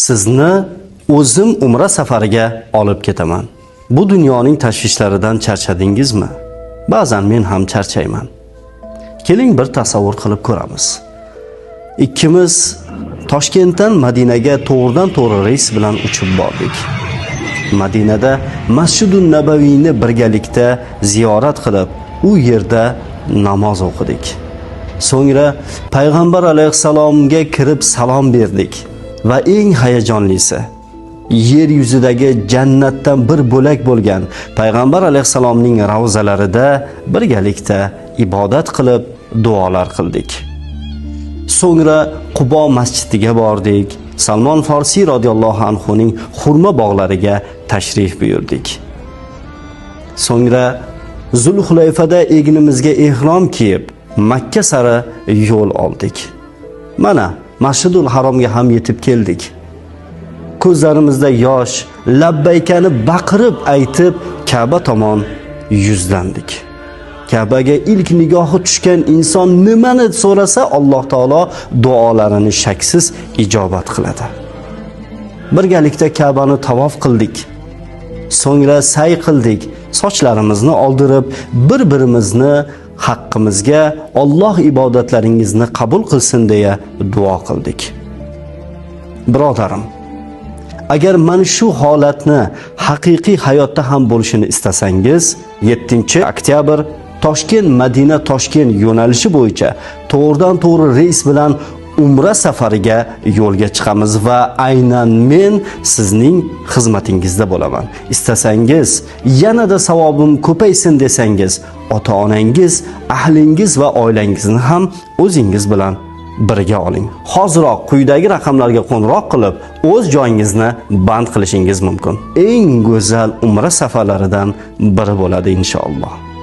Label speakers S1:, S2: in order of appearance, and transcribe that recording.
S1: Sizni o'zim umra safariga olib ketaman. Bu dunyoning tashvishlaridan charchadingizmi? Ba'zan men ham charchayman. Keling bir tasavvur qilib ko'ramiz. Ikkimiz Toshkentdan Madinaga to'g'ridan-to'g'ri reys bilan uchib bordik. Madinada Masjidun Nabaviyni birgalikda ziyorat qilib, u yerda namoz o'qidik. So'ngra payg'ambar alayhisalomga kirib salom berdik va eng hayajonlisi, yer yuzidagi jannatdan bir bo'lak bo'lgan payg'ambar alayhisalomning ravzalarida birgalikda ibodat qilib, duolar qildik. So'ngra Qubo masjidiga bordik. Salmon Farsi radhiyallohu anhu ning xurmo bog'lariga tashrif buyurdik. So'ngra Zulhulayfada egnimizga ehrom kiyib, Makka sari yo'l oldik. Mana Masjidul Haromga ham yetib keldik. Ko'zlarimizda yosh, labbaykani baqirib aytib, Ka'ba tomon yuzlandik. Ka'baga ilk nigohi tushgan inson nimani so'rasa, Alloh taolo duolarini shaksiz ijobat qiladi. Birgalikda Ka'bani tavof qildik. So'ngra sa'y qildik. Sochlarimizni oldirib, bir-birimizni haqqimizga Alloh ibodatlaringizni qabul qilsin deya duo qildik. Birodarim, agar mana shu holatni haqiqiy hayotda ham bo'lishini istasangiz, 7-oktyabr Toshkent-Madina-Toshkent yo'nalishi bo'yicha to'g'ridan-to'g'ri reys bilan umra safariga yo'lga chiqamiz va aynan men sizning xizmatingizda bo'laman. Istasangiz, yanada savobim ko'paysin desangiz, ota-onangiz, ahlingiz va oilangizni ham o'zingiz bilan birga oling. Hoziroq quyidagi raqamlarga qo'ng'iroq qilib, o'z joyingizni band qilishingiz mumkin. Eng go'zal umra safarlaridan biri bo'ladi inshaalloh.